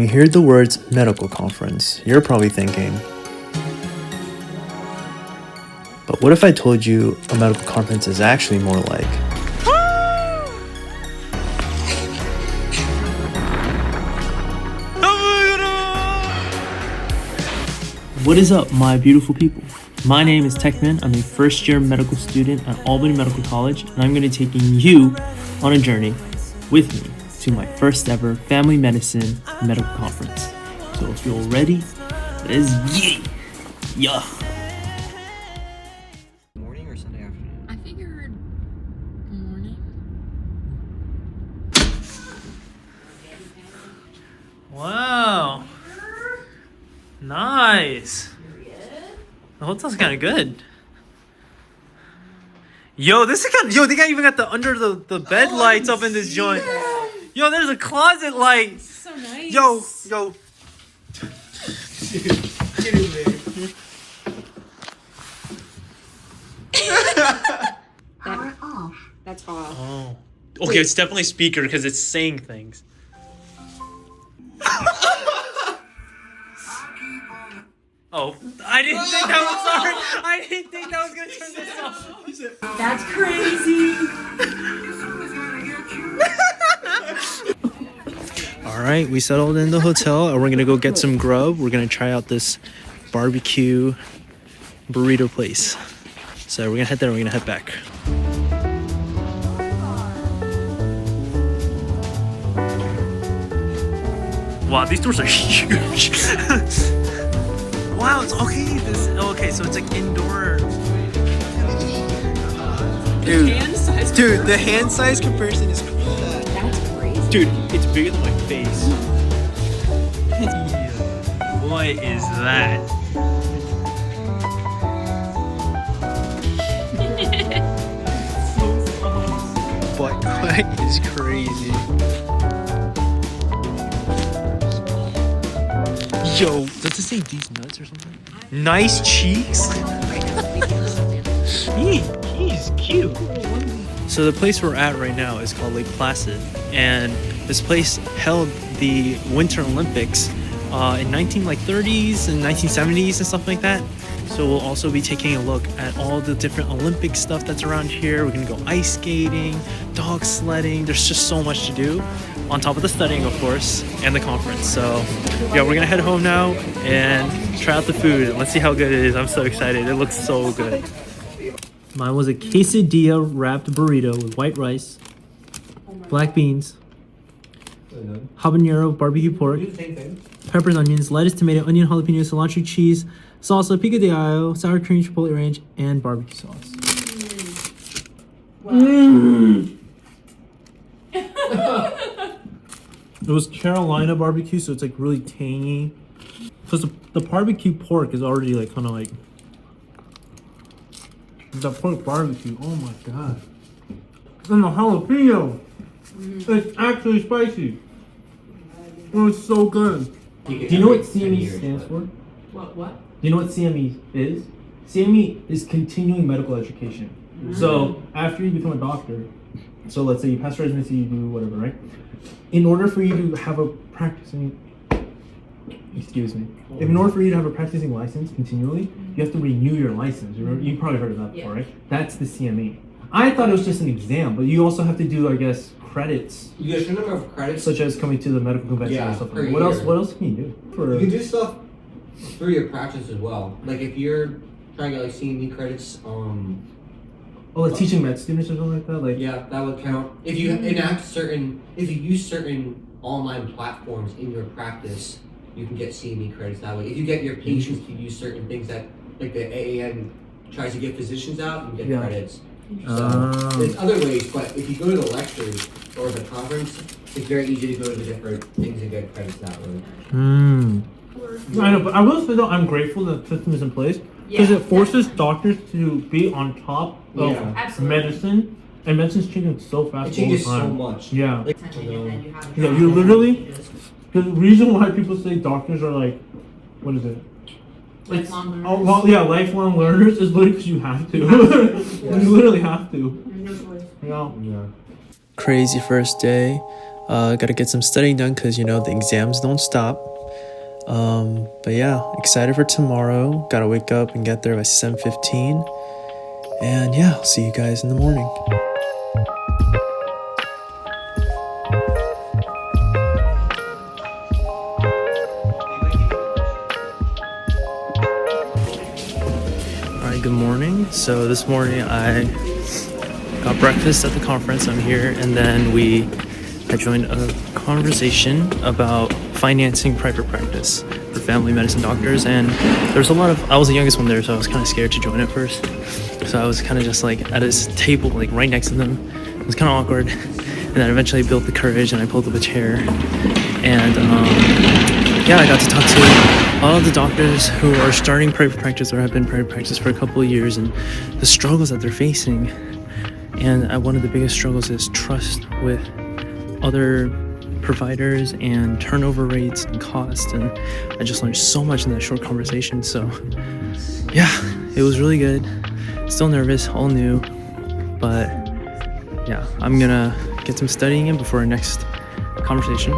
When you hear the words medical conference, you're probably thinking, but what if I told you a medical conference is actually more like... What is up, my beautiful people? My name is Techman. I'm a first-year medical student at Albany Medical College, and I'm going to be taking you on a journey with me to my first ever family medicine medical conference. So if you're ready, let's get it. Yeah. Morning or Sunday afternoon? I figured morning. Wow. Nice. The hotel's kind of good. Yo, this is kind of, they got even got the under the bed lights up in this joint. Yo, there's a closet light. So nice. Yo. Get in there. Power off. That's off. Oh. Okay, it's definitely speaker because it's saying things. Oh, I didn't think that was sorry. I didn't think that was gonna turn this off. That's crazy. All right, we settled in the hotel and we're gonna go get some grub. We're gonna try out this barbecue burrito place. So we're gonna head there and we're gonna head back. Wow, these doors are huge. Wow, it's okay. So it's like indoor. Dude, the hand size comparison is crazy. That's crazy. Dude, it's bigger than my face. What is that? Butt crack is crazy. Yo, does it say these nuts or something? Nice cheeks. He's cute. So the place we're at right now is called Lake Placid, and this place held the Winter Olympics in 1930s and 1970s and stuff like that. So we'll also be taking a look at all the different Olympic stuff that's around here. We're gonna go ice skating, dog sledding. There's just so much to do, on top of the studying, of course, and the conference. So yeah, we're gonna head home now and try out the food. Let's see how good it is. I'm so excited. It looks so good. Mine was a quesadilla wrapped burrito with white rice, black beans, habanero barbecue pork, peppers, onions, lettuce, tomato, onion, jalapeno, cilantro, cheese, salsa, pico de gallo, sour cream, chipotle ranch, and barbecue sauce. It was Carolina barbecue, so it's like really tangy. Because the barbecue pork is already like kind of like... The pork barbecue, oh my god. And the jalapeno, it's actually spicy. Oh, it's so good. Do you know what CME stands for? What? Do you know what CME is? CME is continuing medical education. So after you become a doctor, so let's say you pass residency, you do whatever, right? In order for you to have a practicing, in order for you to have a practicing license continually, you have to renew your license. You probably heard of that before, right? That's the CME. I thought it was just an exam, but you also have to do, I guess, credits. You get a number of credits, such as coming to the medical convention or something. per What else? year. What else can you do? You can do stuff through your practice as well. Like if you're trying to get like CME credits, like teaching med students or something like that. Like yeah, that would count. If you if you use certain online platforms in your practice, you can get CME credits that way. If you get your patients to use certain things that, like the AAN tries to get physicians out, you get credits. So there's other ways, but if you go to the lectures or the conference, it's very easy to go to the different things and get credits that way. I know, but I will say though, I'm grateful that the system is in place because it forces doctors to be on top of medicine, and medicine's changing so fast. It changes all the so time. much. Yeah. Like, Yeah, you literally. The reason why people say doctors are like, what is it? Lifelong learners. Oh, well, yeah, lifelong learners is literally because you have to. You literally have to. There's no choice. Yeah. Crazy first day. Gotta get some studying done because, the exams don't stop. But yeah, excited for tomorrow. Gotta wake up and get there by 7:15. And yeah, I'll see you guys in the morning. Alright, good morning. So this morning I got breakfast at the conference. I'm here, and then I joined a conversation about financing private practice for family medicine doctors, and there's I was the youngest one there, so I was kind of scared to join at first. So I was kind of just like at his table, like right next to them. It was kind of awkward, and then eventually I built the courage and I pulled up a chair, and I got to talk to all of the doctors who are starting private practice or have been private practice for a couple of years, and the struggles that they're facing. And one of the biggest struggles is trust with other providers and turnover rates and cost, and I just learned so much in that short conversation. So yeah, it was really good. Still nervous, all new, but yeah, I'm gonna get some studying in before our next conversation.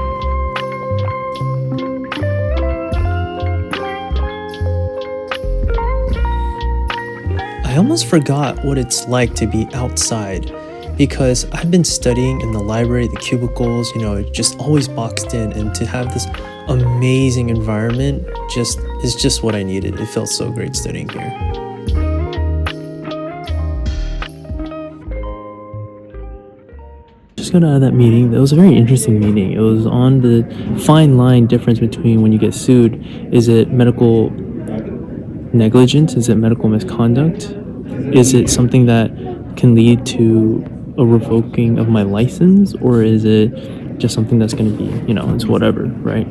I almost forgot what it's like to be outside, because I've been studying in the library, the cubicles, just always boxed in, and to have this amazing environment is just what I needed. It felt so great studying here. Just got out of that meeting. It was a very interesting meeting. It was on the fine line difference between when you get sued. Is it medical negligence? Is it medical misconduct? Is it something that can lead to a revoking of my license, or is it just something that's going to be, it's whatever, right?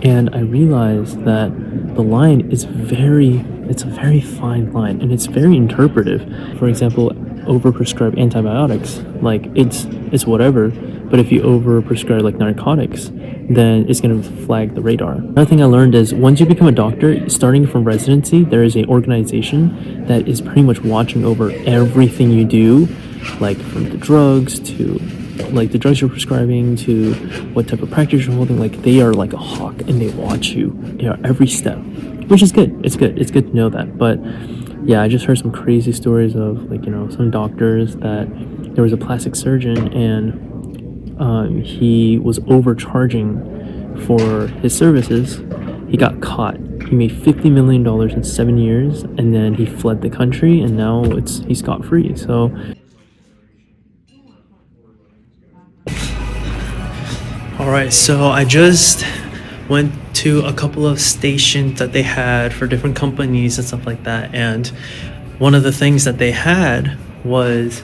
And I realized that the line is it's a very fine line, and it's very interpretive. For example, overprescribe antibiotics, like it's whatever, but if you overprescribe like narcotics, then it's going to flag the radar. Another thing I learned is once you become a doctor, starting from residency, there is an organization that is pretty much watching over everything you do, like from the drugs to like the drugs you're prescribing to what type of practice you're holding. Like they are like a hawk, and they watch you, every step, which is good. It's good to know that. But yeah, I just heard some crazy stories of some doctors that there was a plastic surgeon, and he was overcharging for his services. He got caught. He made $50 million in 7 years, and then he fled the country, and now he's scot-free. So alright, so I just went to a couple of stations that they had for different companies and stuff like that, and one of the things that they had was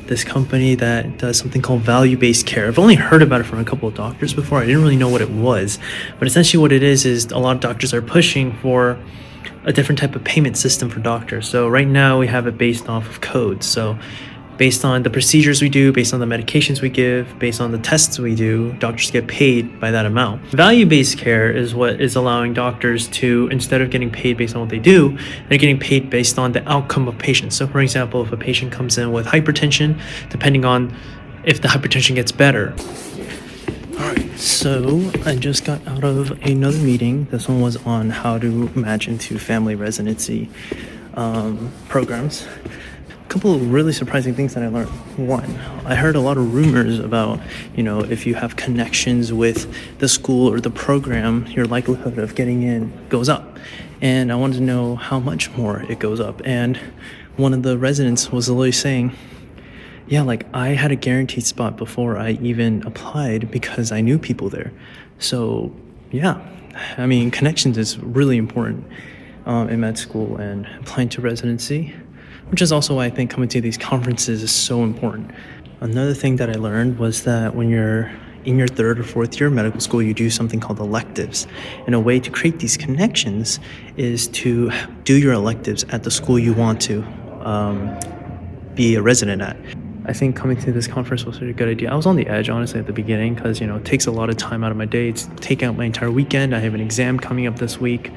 this company that does something called value-based care. I've only heard about it from a couple of doctors before. I didn't really know what it was, but essentially what it is a lot of doctors are pushing for a different type of payment system for doctors. So right now we have it based off of codes. So based on the procedures we do, based on the medications we give, based on the tests we do, doctors get paid by that amount. Value-based care is what is allowing doctors to, instead of getting paid based on what they do, they're getting paid based on the outcome of patients. So for example, if a patient comes in with hypertension, depending on if the hypertension gets better. Alright, so I just got out of another meeting. This one was on how to match into family residency programs. Couple of really surprising things that I learned. One, I heard a lot of rumors about, if you have connections with the school or the program, your likelihood of getting in goes up. And I wanted to know how much more it goes up. And one of the residents was literally saying, yeah, like I had a guaranteed spot before I even applied because I knew people there. So yeah, I mean, connections is really important in med school and applying to residency, which is also why I think coming to these conferences is so important. Another thing that I learned was that when you're in your third or fourth year of medical school, you do something called electives. And a way to create these connections is to do your electives at the school you want to be a resident at. I think coming to this conference was a good idea. I was on the edge, honestly, at the beginning because, it takes a lot of time out of my day. It's taking out my entire weekend. I have an exam coming up this week.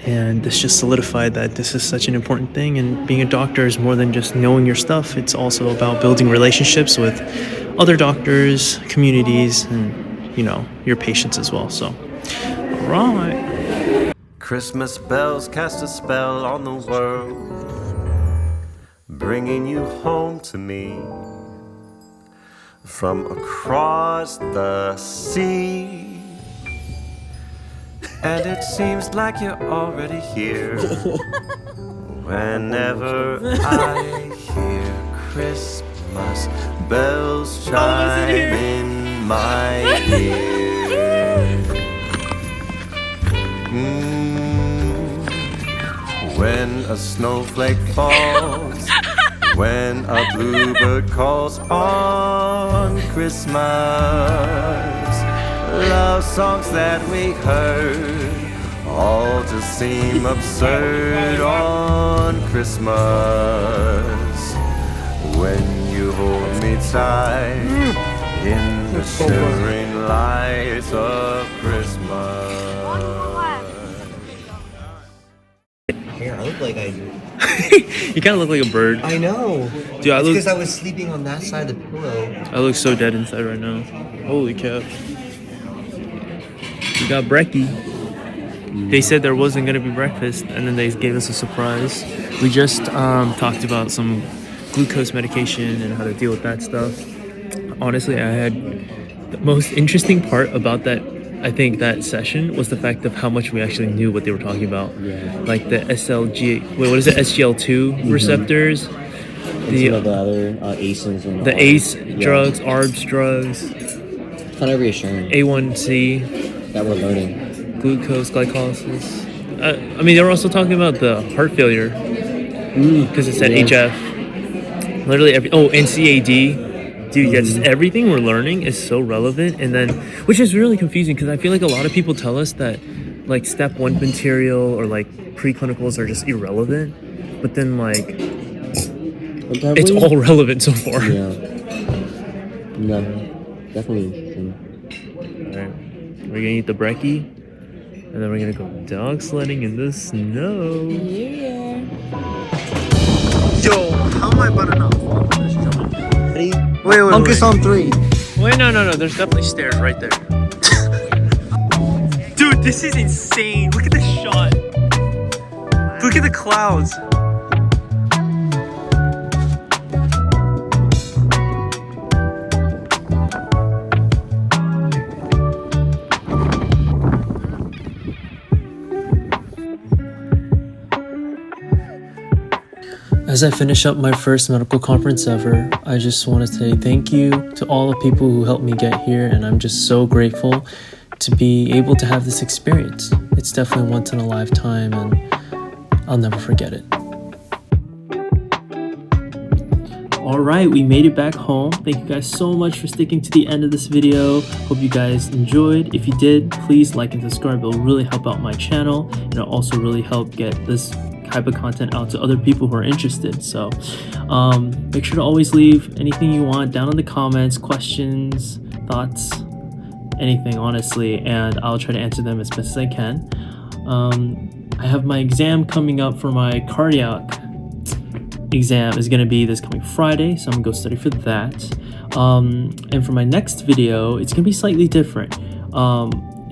And this just solidified that this is such an important thing, and being a doctor is more than just knowing your stuff. It's also about building relationships with other doctors, communities, and your patients as well. So right. Christmas bells cast a spell on the world, bringing you home to me from across the sea. And it seems like you're already here. Whenever I hear Christmas bells chime in my ear. When a snowflake falls, when a bluebird calls on Christmas, love songs that we heard all just seem absurd on Christmas. When you hold me tight in the shivering light of Christmas. Hair, I look like I do. You kind of look like a bird. I know. Dude, I it's look. because I was sleeping on that side of the pillow. I look so dead inside right now. Holy cow. We got brekkie. They said there wasn't gonna be breakfast, and then they gave us a surprise. We just talked about some glucose medication and how to deal with that stuff. Honestly, I had the most interesting part about that. I think that session was the fact of how much we actually knew what they were talking about. Yeah. Like the SGLT2 receptors, The other ACEs and the ACE drugs, ARBs drugs, kind of reassuring A1C, that we're learning. glucose, glycolysis. I mean, they were also talking about the heart failure because it said HF. Literally and CAD. Dude, yes, everything we're learning is so relevant, and then, which is really confusing because I feel like a lot of people tell us that like step 1 material or like preclinicals are just irrelevant, but then like it's all relevant so far. Yeah. No, definitely. Alright, we're gonna eat the brekkie, and then we're gonna go dog sledding in the snow. Yeah. Yo, how am I about to not fall on this jump? Ready? Wait. Focus on 3. Wait, no. There's definitely stairs right there. Dude, this is insane. Look at this shot. Look at the clouds. As I finish up my first medical conference ever, I just want to say thank you to all the people who helped me get here, and I'm just so grateful to be able to have this experience. It's definitely once in a lifetime, and I'll never forget it. Alright, we made it back home. Thank you guys so much for sticking to the end of this video. Hope you guys enjoyed. If you did, please like and subscribe. It'll really help out my channel, and it'll also really help get this type of content out to other people who are interested. So make sure to always leave anything you want down in the comments, questions, thoughts, anything, honestly, and I'll try to answer them as best as I can. I have my exam coming up for my cardiac exam is going to be this coming Friday, so I'm gonna go study for that. And for my next video, it's gonna be slightly different.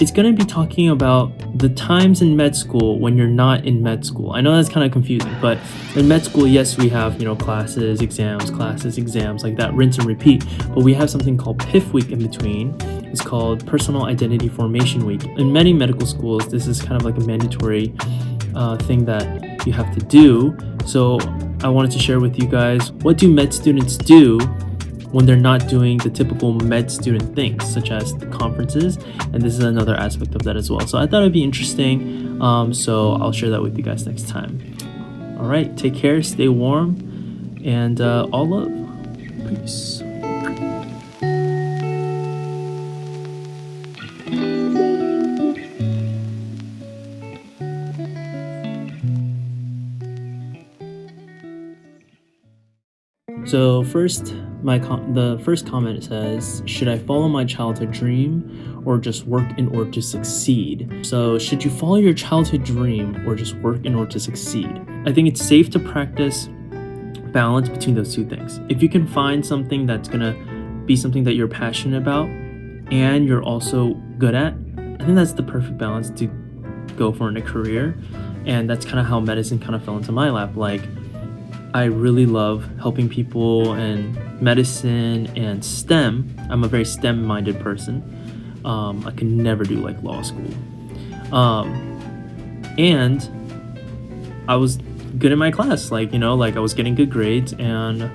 It's going to be talking about the times in med school when you're not in med school. I know that's kind of confusing, but in med school, yes, we have, classes, exams, like that, rinse and repeat. But we have something called PIF week in between. It's called Personal Identity Formation Week. In many medical schools, this is kind of like a mandatory thing that you have to do. So I wanted to share with you guys, what do med students do when they're not doing the typical med student things, such as the conferences, and this is another aspect of that as well. So I thought it'd be interesting, so I'll share that with you guys next time. All right, take care, stay warm, and all love. Peace. So first, the first comment says, should I follow my childhood dream or just work in order to succeed? So should you follow your childhood dream or just work in order to succeed? I think it's safe to practice balance between those two things. If you can find something that's gonna be something that you're passionate about and you're also good at, I think that's the perfect balance to go for in a career. And that's kind of how medicine kind of fell into my lap. Like, I really love helping people and medicine and STEM. I'm a very STEM minded person. I could never do like law school. And I was good in my class, like, you know, like I was getting good grades and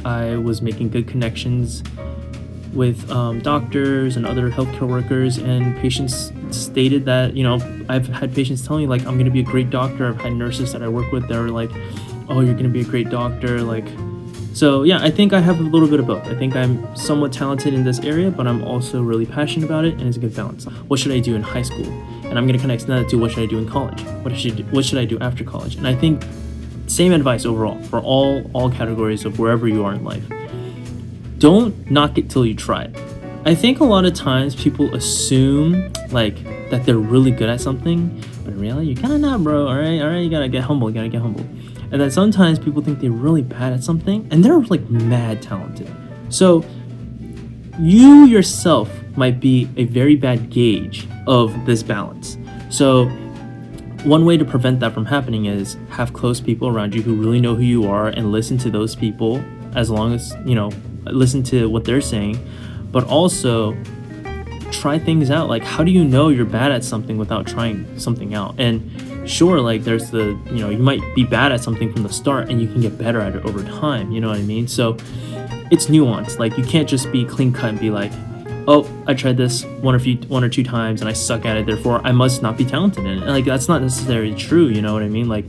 I was making good connections with doctors and other healthcare workers, and patients stated that, you know, I've had patients tell me like, I'm gonna be a great doctor. I've had nurses that I work with that are like, oh, you're gonna be a great doctor. Like, so yeah, I think I have a little bit of both. I think I'm somewhat talented in this area, but I'm also really passionate about it, and it's a good balance. What should I do in high school? And I'm gonna connect that to what should I do in college? What should I do after college? And I think same advice overall for all categories of wherever you are in life. Don't knock it till you try it. I think a lot of times people assume like that they're really good at something, but in reality, you're kind of not, bro. All right, you gotta get humble. And then sometimes people think they're really bad at something, and they're like mad talented. So you yourself might be a very bad gauge of this balance. So one way to prevent that from happening is have close people around you who really know who you are and listen to those people, as long as, you know, listen to what they're saying, but also try things out. Like, how do you know you're bad at something without trying something out? And sure, like there's the, you know, you might be bad at something from the start and you can get better at it over time, you know what I mean? So it's nuanced. Like, you can't just be clean cut and be like, oh, I tried this one or two times and I suck at it, therefore I must not be talented in it. Like, that's not necessarily true, you know what I mean? Like,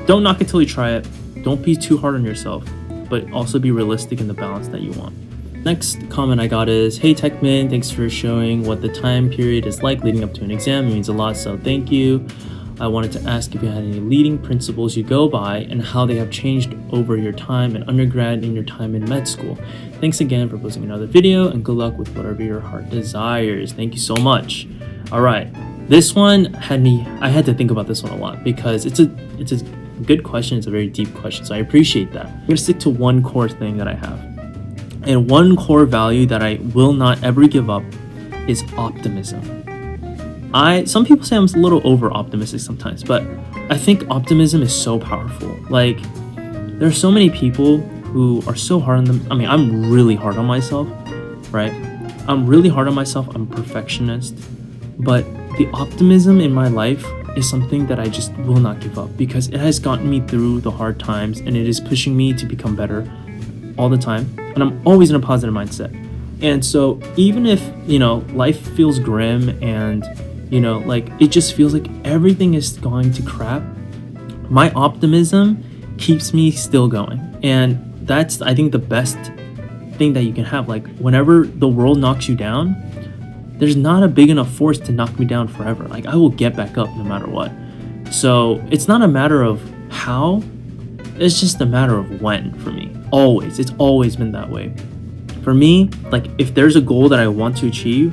don't knock it till you try it. Don't be too hard on yourself, but also be realistic in the balance that you want. Next comment I got is, hey Techman, thanks for showing what the time period is like leading up to an exam. It means a lot, so thank you. I wanted to ask if you had any leading principles you go by and how they have changed over your time in undergrad and your time in med school. Thanks again for posting another video, and good luck with whatever your heart desires. Thank you so much. All right, this one I had to think about this one a lot because it's a good question. It's a very deep question, so I appreciate that. I'm gonna stick to one core thing that I have, and one core value that I will not ever give up is optimism. Some people say I'm a little over optimistic sometimes, but I think optimism is so powerful. Like, there are so many people who are so hard on them. I mean, I'm really hard on myself, right? I'm really hard on myself. I'm a perfectionist, but the optimism in my life is something that I just will not give up because it has gotten me through the hard times and it is pushing me to become better all the time. And I'm always in a positive mindset. And so even if, you know, life feels grim and, you know, like it just feels like everything is going to crap, my optimism keeps me still going. And that's, I think, the best thing that you can have. Like, whenever the world knocks you down, there's not a big enough force to knock me down forever. Like, I will get back up no matter what. So it's not a matter of how, it's just a matter of when for me. Always. It's always been that way. For me, like, if there's a goal that I want to achieve,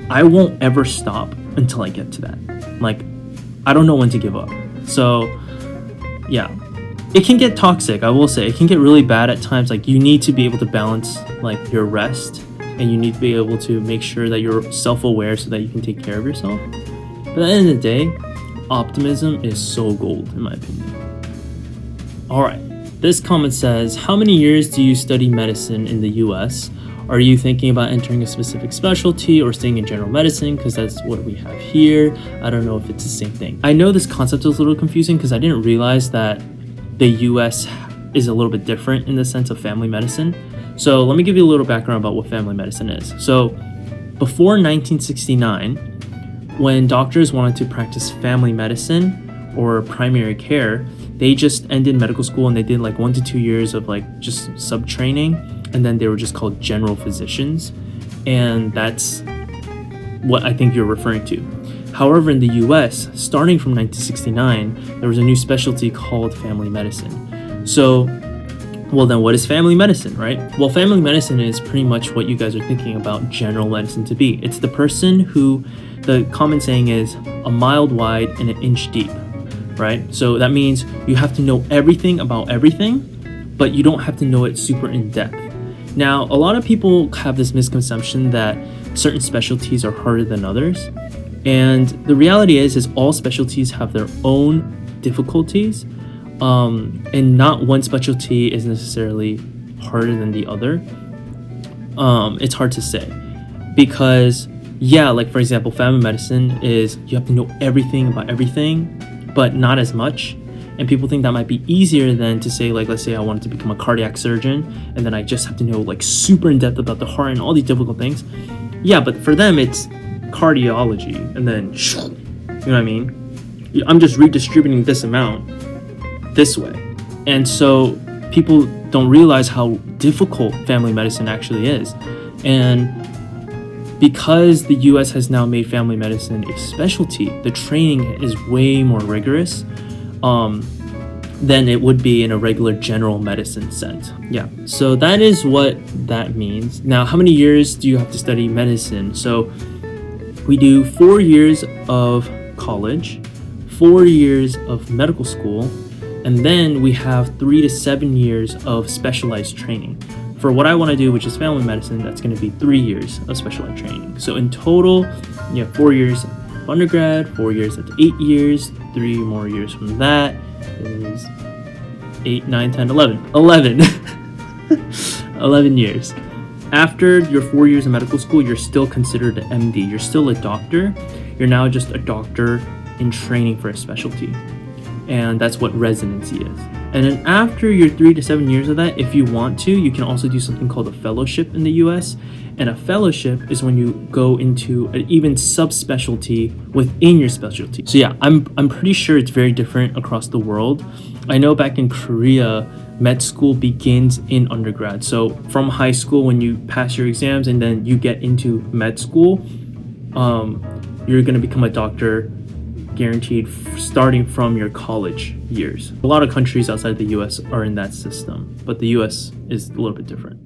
I won't ever stop until I get to that. Like, I don't know when to give up. So yeah, it can get toxic. I will say it can get really bad at times. Like, you need to be able to balance like your rest, and you need to be able to make sure that you're self-aware so that you can take care of yourself. But at the end of the day, optimism is so gold in my opinion. All right, this comment says, how many years do you study medicine in the US? Are you thinking about entering a specific specialty or staying in general medicine? Because that's what we have here. I don't know if it's the same thing. I know this concept is a little confusing because I didn't realize that the US is a little bit different in the sense of family medicine. So let me give you a little background about what family medicine is. So before 1969, when doctors wanted to practice family medicine or primary care, they just ended medical school and they did like 1 to 2 years of like just sub-training, and then they were just called general physicians. And that's what I think you're referring to. However, in the US, starting from 1969, there was a new specialty called family medicine. So Well, then what is family medicine, right? Well, family medicine is pretty much what you guys are thinking about general medicine to be. It's the person who, the common saying is, a mile wide and an inch deep, right? So that means you have to know everything about everything, but you don't have to know it super in depth. Now, a lot of people have this misconception that certain specialties are harder than others. And the reality is all specialties have their own difficulties. And not one specialty is necessarily harder than the other. It's hard to say because, yeah, like for example, family medicine is you have to know everything about everything, but not as much. And people think that might be easier than to say, like, let's say I wanted to become a cardiac surgeon, and then I just have to know like super in depth about the heart and all these difficult things. Yeah, but for them it's cardiology, and then you know what I mean? I'm just redistributing this amount this way. And so people don't realize how difficult family medicine actually is. And because the US has now made family medicine a specialty, the training is way more rigorous than it would be in a regular general medicine set. Yeah, so that is what that means. Now, how many years do you have to study medicine? So we do 4 years of college, 4 years of medical school, and then we have 3 to 7 years of specialized training. For what I want to do, which is family medicine, that's going to be 3 years of specialized training. So in total, you have 4 years of undergrad, 4 years, that's 8 years, 3 more years from that is 8, 9, 10, 11. 11 years. After your 4 years of medical school, you're still considered an MD. You're still a doctor. You're now just a doctor in training for a specialty. And that's what residency is. And then after your 3 to 7 years of that, if you want to, you can also do something called a fellowship in the US. And a fellowship is when you go into an even subspecialty within your specialty. So yeah, I'm pretty sure it's very different across the world. I know back in Korea, med school begins in undergrad. So from high school, when you pass your exams and then you get into med school, you're gonna become a doctor guaranteed starting from your college years. A lot of countries outside the US are in that system, but the US is a little bit different.